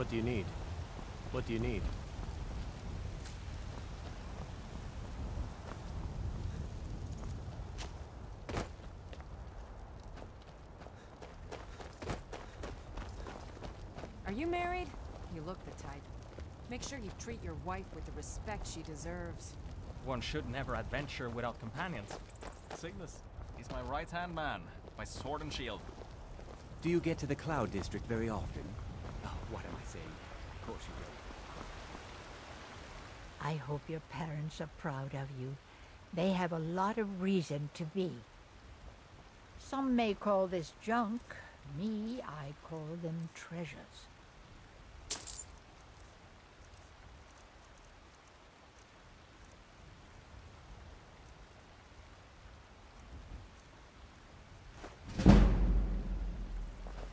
What do you need? What do you need? Are you married? You look the type. Make sure you treat your wife with the respect she deserves. One should never adventure without companions. Cygnus, he's my right-hand man, my sword and shield. Do you get to the Cloud District very often? Oh, what am I saying? Of course you do. I hope your parents are proud of you. They have a lot of reason to be. Some may call this junk. Me, I call them treasures.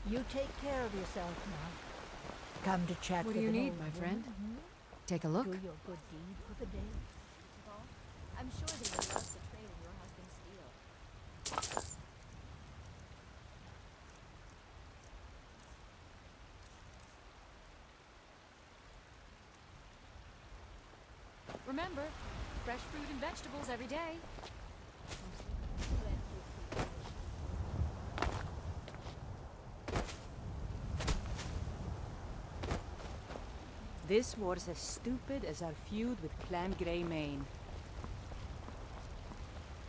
You take care of yourself now. Come to chat What with do you an need, old my friend? woman, Take a look. Do your good deed for the day. I'm sure they would love the trade in your husband's steel. Remember, fresh fruit and vegetables every day. This was as stupid as our feud with Clan Grey Mane.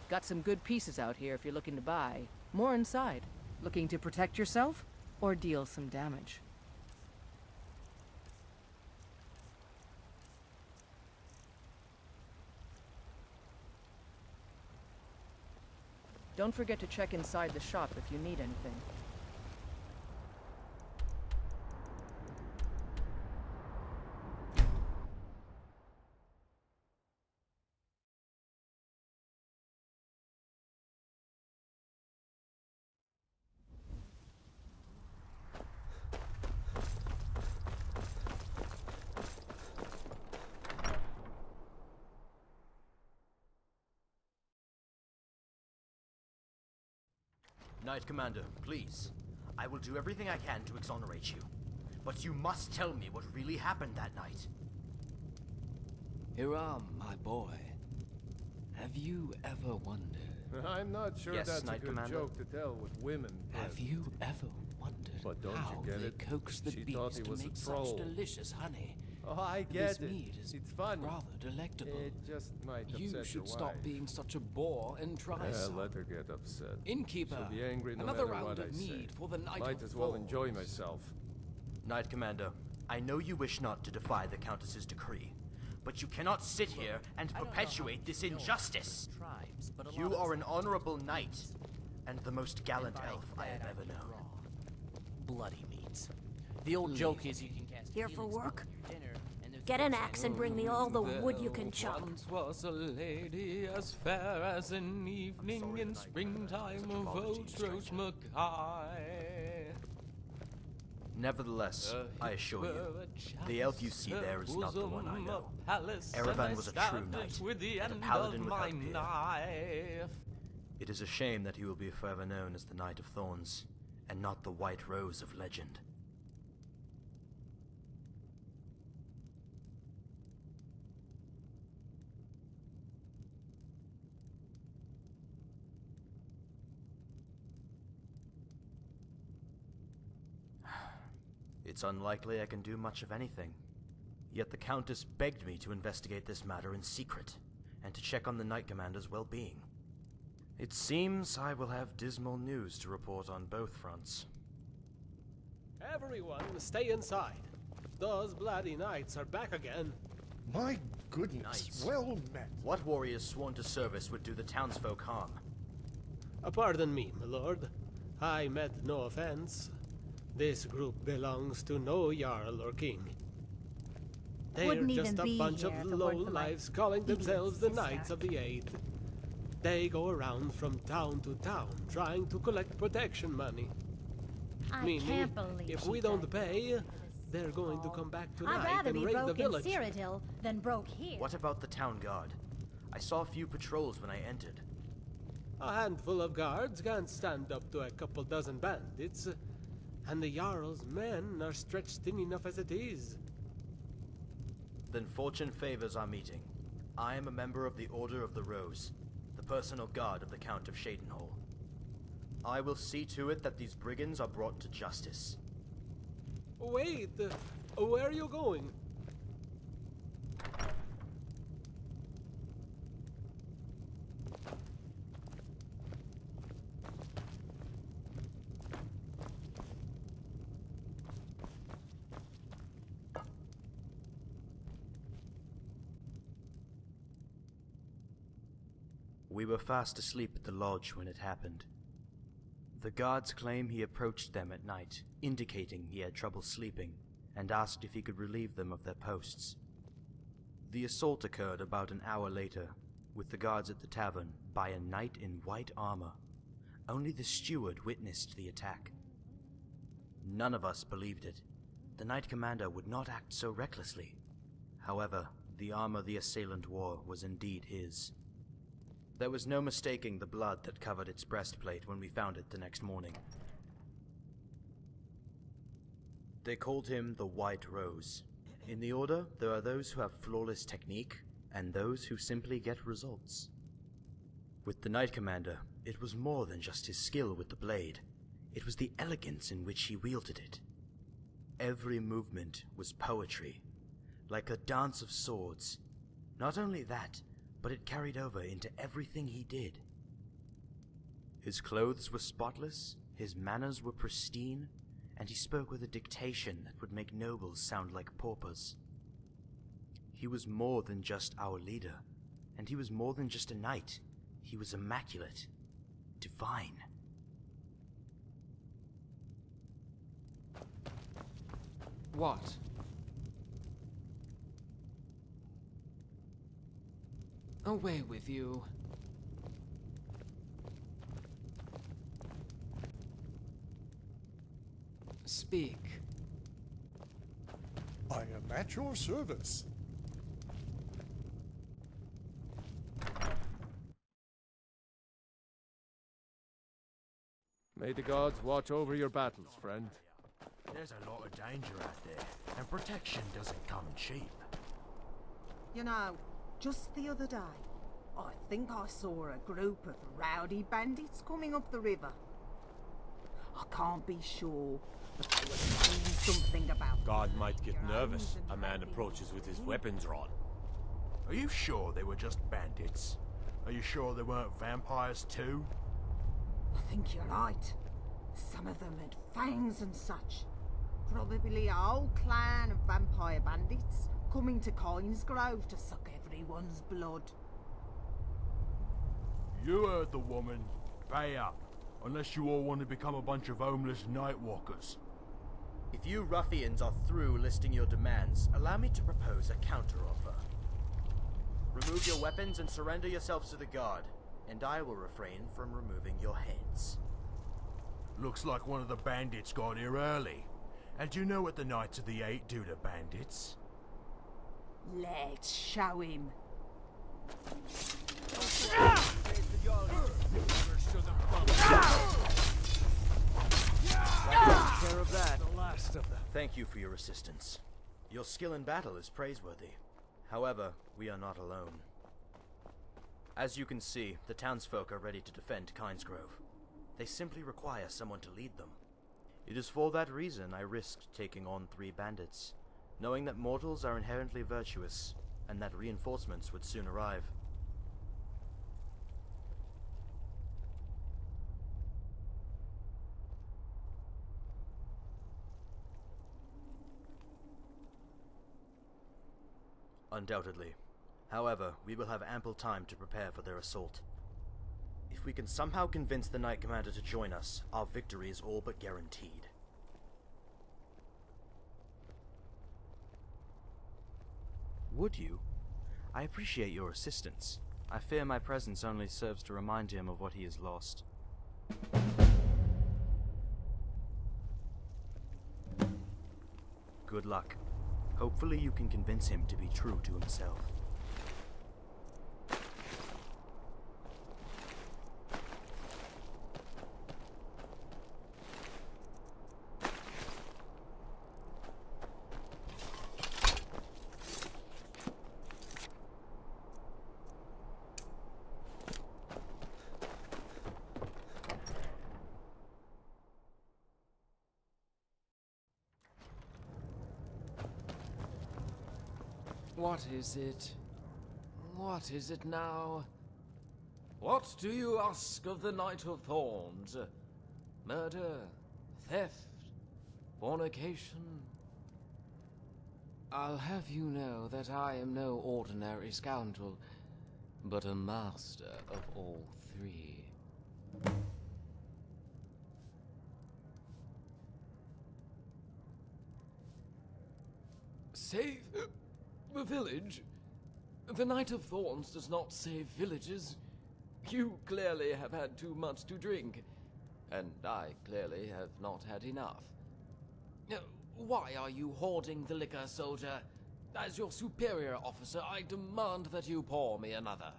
Got some good pieces out here if you're looking to buy. More inside. Looking to protect yourself or deal some damage? Don't forget to check inside the shop if you need anything. Knight Commander, please. I will do everything I can to exonerate you. But you must tell me what really happened that night. Hiram, my boy. Have you ever wondered? I'm not sure Yes, that's Knight a good Commander. joke to tell with women. Have you ever wondered But don't how you get they it? coax the She bees thought he to was a make troll. such delicious honey? Oh, I This get it. meat is It's fun. rather delectable. It just might upset You your should stop wife. being such a bore and try Yeah, some. let her get upset. Innkeeper, She'll be angry no another matter round what of I say. mead for the night Might of as well Thorns. enjoy myself. Knight Commander, I know you wish not to defy the Countess's decree, but you cannot sit here and perpetuate this injustice. You are an honorable knight, and the most gallant elf I have ever known. Bloody meats. The old joke is you can cast Here for healing work? spells with your dinner, and there's Get an axe and bring me all the wood you There can chop. once was a lady as fair as an evening in springtime of old ᵯᴑᴆᴆᴇᴆ. Nevertheless, I assure you, the elf you see there is not the one I know. Erevan was a true knight, and a paladin without peer. It is a shame that he will be forever known as the Knight of Thorns, and not the White Rose of legend. It's unlikely I can do much of anything. Yet the Countess begged me to investigate this matter in secret, and to check on the Knight Commander's well-being. It seems I will have dismal news to report on both fronts. Everyone, stay inside. Those bloody knights are back again. My goodness, Knights. well met. What warriors sworn to service would do the townsfolk harm? Pardon me, my lord. I meant no offense. This group belongs to no jarl or king. They're Wouldn't just even a be bunch here of if it weren't for my lowlifes calling idiot themselves the sister. Knights of the Eighth. They go around from town to town trying to collect protection money. I Meaning, can't believe if she we don't died. pay, they're going to come back I'd tonight rather and be raid the broke in village. Cyrodiil than broke here. What about the town guard? I saw a few patrols when I entered. A handful of guards can't stand up to a couple dozen bandits. and the Jarl's men are stretched thin enough as it is. Then fortune favors our meeting. I am a member of the Order of the Rose, the personal guard of the Count of ᵯᴑᴆᴆᴇᴆ. I will see to it that these brigands are brought to justice. Wait, where are you going? We were fast asleep at the lodge when it happened. The guards claim he approached them at night, indicating he had trouble sleeping, and asked if he could relieve them of their posts. The assault occurred about an hour later, with the guards at the tavern, by a knight in white armor. Only the steward witnessed the attack. None of us believed it. The knight commander would not act so recklessly. However, the armor the assailant wore was indeed his. There was no mistaking the blood that covered its breastplate when we found it the next morning. They called him the White Rose. In the Order, there are those who have flawless technique, and those who simply get results. With the Knight Commander, it was more than just his skill with the blade. It was the elegance in which he wielded it. Every movement was poetry, like a dance of swords. Not only that, but it carried over into everything he did. His clothes were spotless, his manners were pristine, and he spoke with a dictation that would make nobles sound like paupers. He was more than just our leader, and he was more than just a knight. He was immaculate, divine. What? Away with you. Speak. I am at your service. May the gods watch over your battles, friend. There's a lot of danger out there, and protection doesn't come cheap. You know, just the other day, I think I saw a group of rowdy bandits coming up the river. I can't be sure, but they were saying something about... God might get nervous. A man approaches with his weapons drawn. Are you sure they were just bandits? Are you sure they weren't vampires too? I think you're right. Some of them had fangs and such. Probably a whole clan of vampire bandits coming to Coinsgrove to suck everyone's blood. You heard the woman. Pay up. Unless you all want to become a bunch of homeless nightwalkers. If you ruffians are through listing your demands, allow me to propose a counteroffer. Remove your weapons and surrender yourselves to the guard, and I will refrain from removing your heads. Looks like one of the bandits got here early. And do you know what the Knights of the Eight do to bandits? Let's show him. Care of that. The last of them. Thank you for your assistance. Your skill in battle is praiseworthy. However, we are not alone. As you can see, the townsfolk are ready to defend Coinsgrove. They simply require someone to lead them. It is for that reason I risked taking on 3 bandits, knowing that mortals are inherently virtuous, and that reinforcements would soon arrive. Undoubtedly. However, we will have ample time to prepare for their assault. If we can somehow convince the Knight Commander to join us, our victory is all but guaranteed. Would you? I appreciate your assistance. I fear my presence only serves to remind him of what he has lost. Good luck. Hopefully you can convince him to be true to himself. What is it? What is it now? What do you ask of the Knight of Thorns? Murder? Theft? Fornication? I'll have you know that I am no ordinary scoundrel, but a master of all three. Save the village? The Knight of Thorns does not save villages. You clearly have had too much to drink, and I clearly have not had enough. Why are you hoarding the liquor, soldier? As your superior officer, I demand that you pour me another.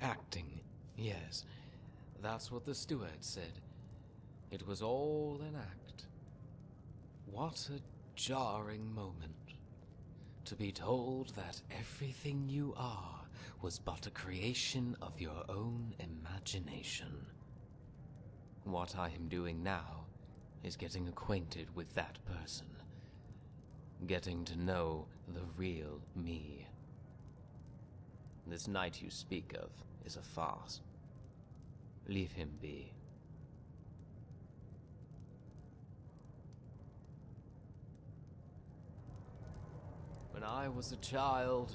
Acting, yes. That's what the steward said. It was all an act. What a jarring moment. To be told that everything you are was but a creation of your own imagination. What I am doing now is getting acquainted with that person. Getting to know the real me. This knight you speak of is a farce. Leave him be. When I was a child,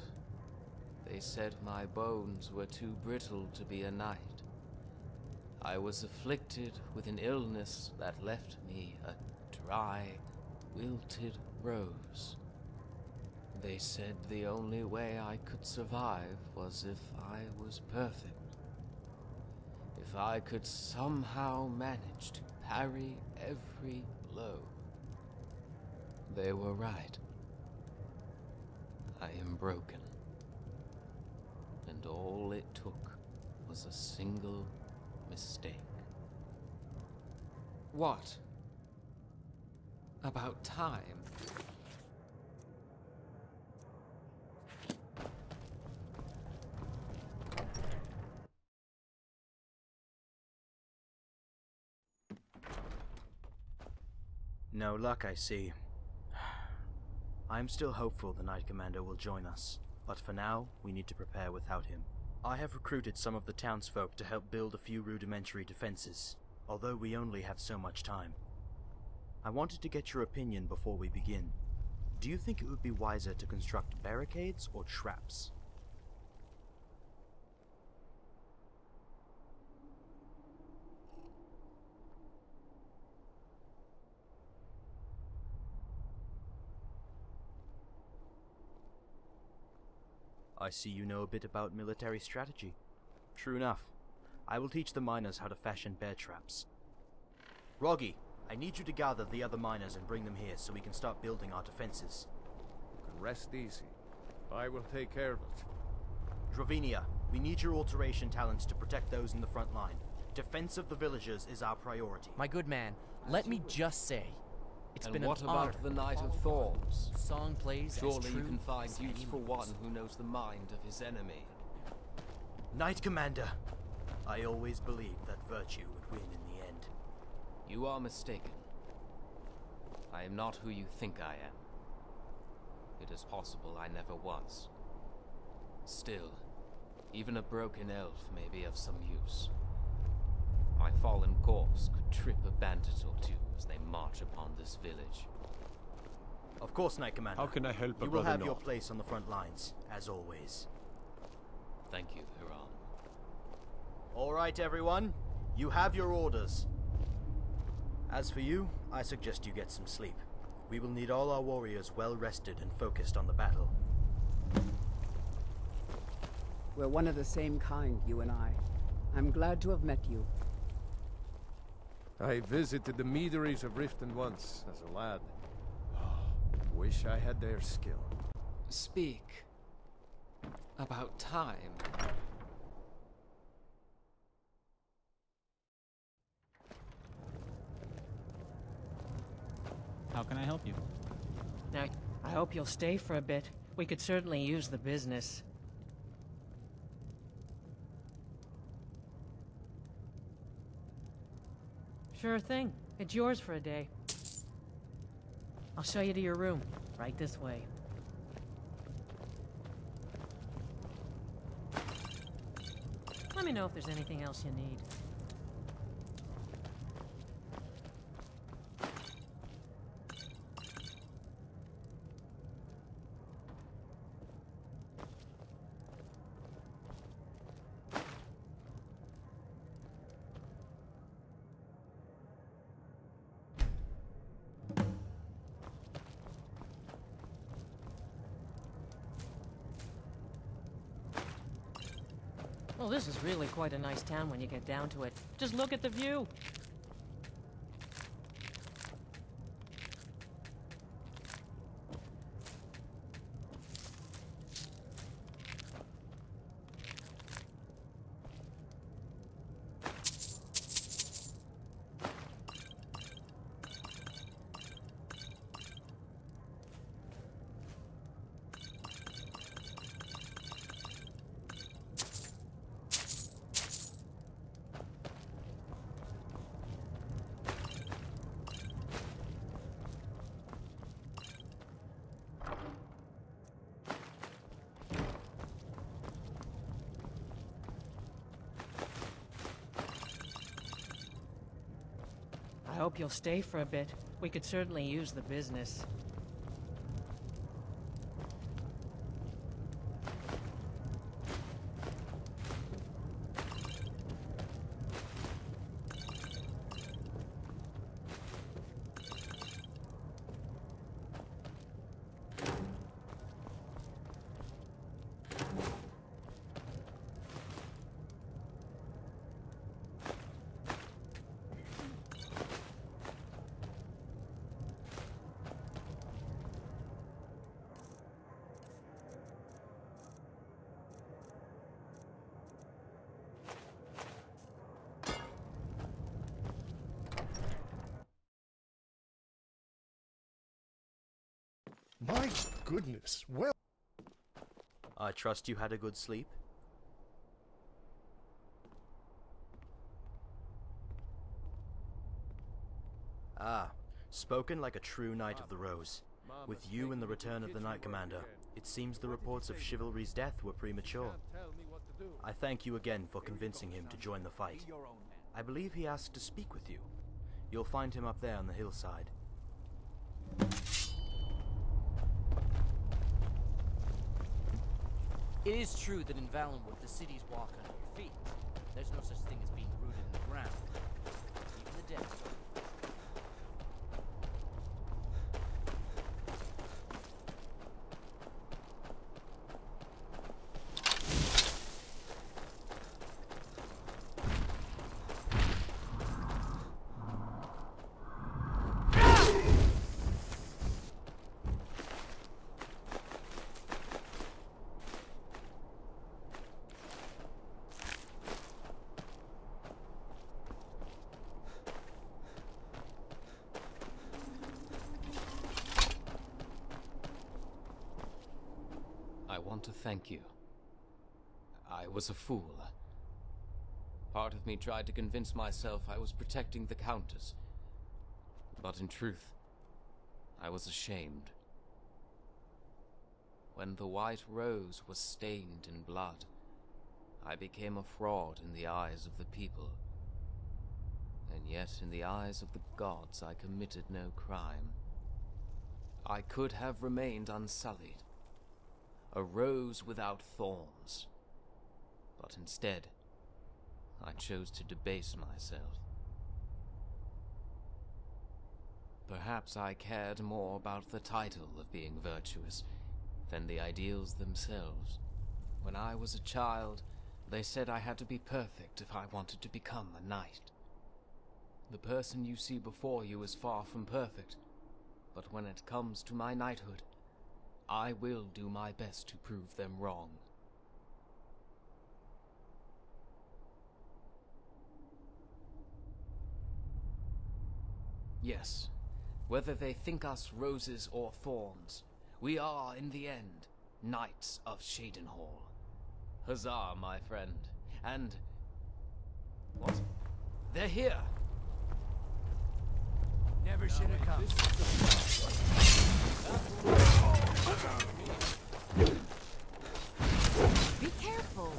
they said my bones were too brittle to be a knight. I was afflicted with an illness that left me a dry, wilted rose. They said the only way I could survive was if I was perfect. If I could somehow manage to parry every blow. They were right. I am broken. And all it took was a single mistake. What? About time? No luck, I see. I'm still hopeful the Knight Commander will join us, but for now, we need to prepare without him. I have recruited some of the townsfolk to help build a few rudimentary defenses, although we only have so much time. I wanted to get your opinion before we begin. Do you think it would be wiser to construct barricades or traps? I see you know a bit about military strategy. True enough. I will teach the miners how to fashion bear traps. Roggy, I need you to gather the other miners and bring them here so we can start building our defenses. You can rest easy. I will take care of it. Dravinia, we need your alteration talents to protect those in the front line. Defense of the villagers is our priority. My good man, let me just say, it's been and what an honor. about the Knight of Thorns? Song plays Surely as true you can find as use for demons. one who knows the mind of his enemy. Knight Commander, I always believed that virtue would win in the end. You are mistaken. I am not who you think I am. It is possible I never was. Still, even a broken elf may be of some use. My fallen corpse could trip a bandit or two as they march upon this village. Of course, Knight Commander. How can I help a You will brother have your not? place on the front lines, as always. Thank you, Hiram. All right, everyone. You have your orders. As for you, I suggest you get some sleep. We will need all our warriors well rested and focused on the battle. We're one of the same kind, you and I. I'm glad to have met you. I visited the meaderies of Riften once, as a lad. Wish I had their skill. Speak. About time. How can I help you? Now, I hope you'll stay for a bit. We could certainly use the business. Sure thing. It's yours for a day. I'll show you to your room. Right this way. Let me know if there's anything else you need. Well, this is really quite a nice town when you get down to it. Just look at the view. I hope you'll stay for a bit. We could certainly use the business. My goodness, well... I trust you had a good sleep? Ah, spoken like a true Knight of the Rose. With you and the return of the Knight Commander, it seems the reports of Chivalry's death were premature. I thank you again for convincing him to join the fight. I believe he asked to speak with you. You'll find him up there on the hillside. It is true that in Valenwood the cities walk under your feet. There's no such thing as being rooted in the ground. Even the dead don't. I want to thank you. I was a fool. Part of me tried to convince myself I was protecting the Countess. But in truth, I was ashamed. When the White Rose was stained in blood, I became a fraud in the eyes of the people. And yet in the eyes of the gods I committed no crime. I could have remained unsullied. A rose without thorns. But instead, I chose to debase myself. Perhaps I cared more about the title of being virtuous than the ideals themselves. When I was a child, they said I had to be perfect if I wanted to become a knight. The person you see before you is far from perfect, but when it comes to my knighthood, I will do my best to prove them wrong. Yes, whether they think us roses or thorns, we are, in the end, Knights of Shadenhall. Huzzah, my friend. And... what? They're here! Never should have come. Be careful.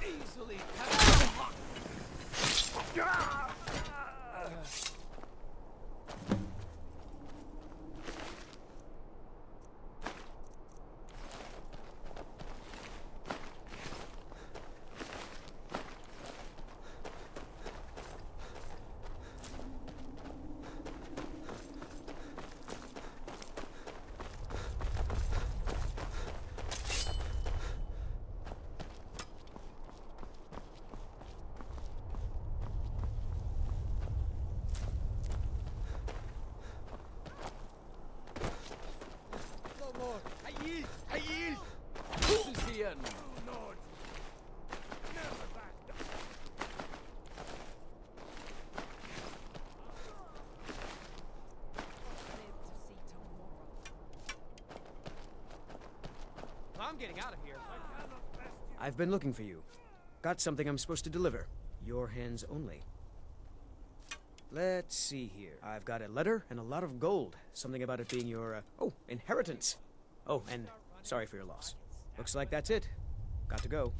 Easily. This is the end. I'm getting out of here. I've been looking for you. Got something I'm supposed to deliver. Your hands only. Let's see here. I've got a letter and a lot of gold. Something about it being your, inheritance. Oh, and sorry for your loss. Looks like that's it. Got to go.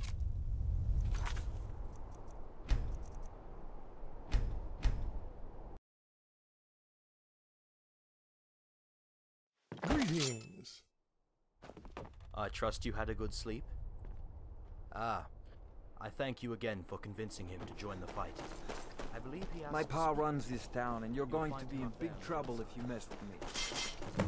Greetings. I trust you had a good sleep? Ah, I thank you again for convincing him to join the fight. I believe he has My to pa speak. runs this town, and you're You'll going to find be him in up big there. trouble if you mess with me.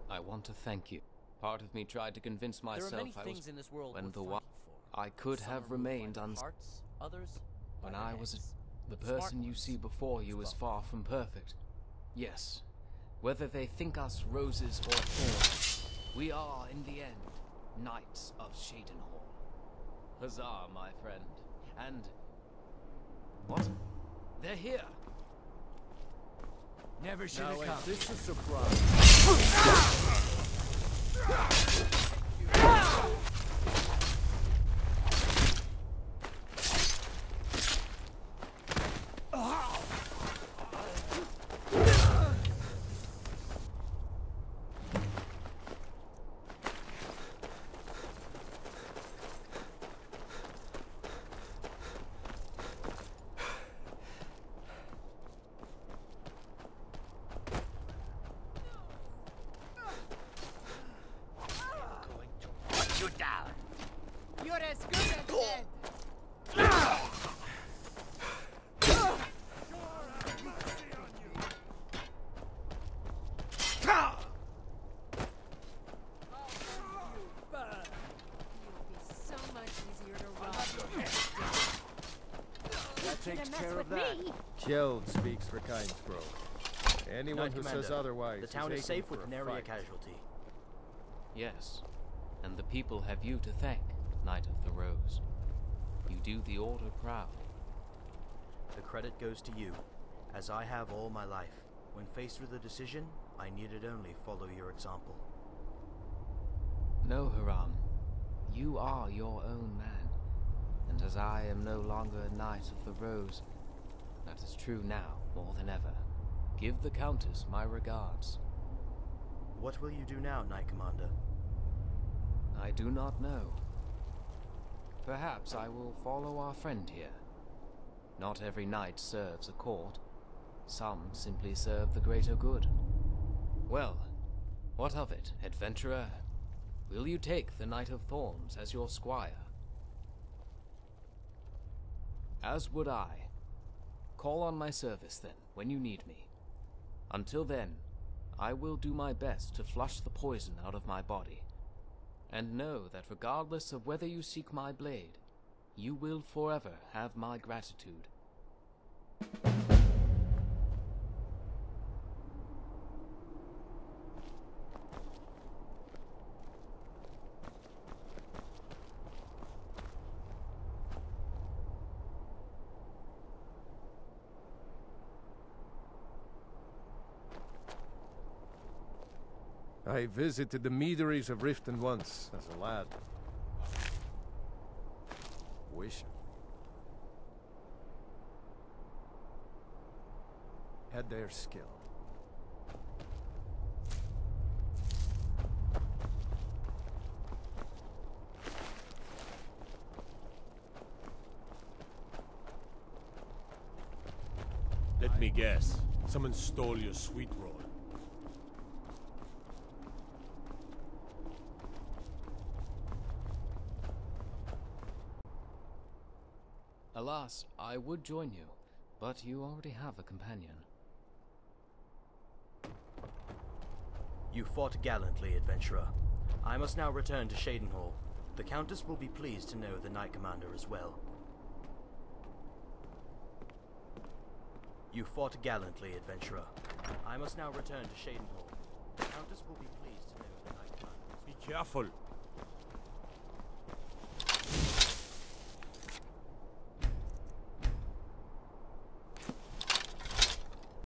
I want to thank you. Part of me tried to convince myself There are many I things was in this world when worth the fighting wa- for. I could Some have are ruled by remained their uns. hearts, others When by their I was heads. the The smart person you ones see before you is struggle. far from perfect. Yes, whether they think us roses or thorns, we are in the end knights of Shadenhall. Huzzah, my friend. And what? They're here. Never should Now, have come. ain't this a surprise? You down. You're as good as dead. So much easier to rob. That takes mess care with of that. me. Kjeld speaks for Kynesgrove. Anyone Knight who Commander, says otherwise the town is is aching safe for with a nary a fight. casualty. Yes, and the people have you to thank, Knight of the Rose. You do the Order proud. The credit goes to you, as I have all my life. When faced with a decision, I needed only follow your example. No, Haram. You are your own man. And as I am no longer a Knight of the Rose, that is true now more than ever. Give the Countess my regards. What will you do now, Knight Commander? I do not know. Perhaps I will follow our friend here. Not every knight serves a court. Some simply serve the greater good. Well, what of it, adventurer? Will you take the Knight of Thorns as your squire? As would I. Call on my service, then, when you need me. Until then, I will do my best to flush the poison out of my body. And know that regardless of whether you seek my blade, you will forever have my gratitude. I visited the meaderies of Riften once, as a lad. Wish had their skill. Let me guess. Someone stole your sweet roll. Alas, I would join you, but you already have a companion. You fought gallantly, adventurer. I must now return to Shadenhall. The Countess will be pleased to know the Knight Commander as well. You fought gallantly, adventurer. I must now return to Shadenhall. The Countess will be pleased to know the Knight Commander. Be careful.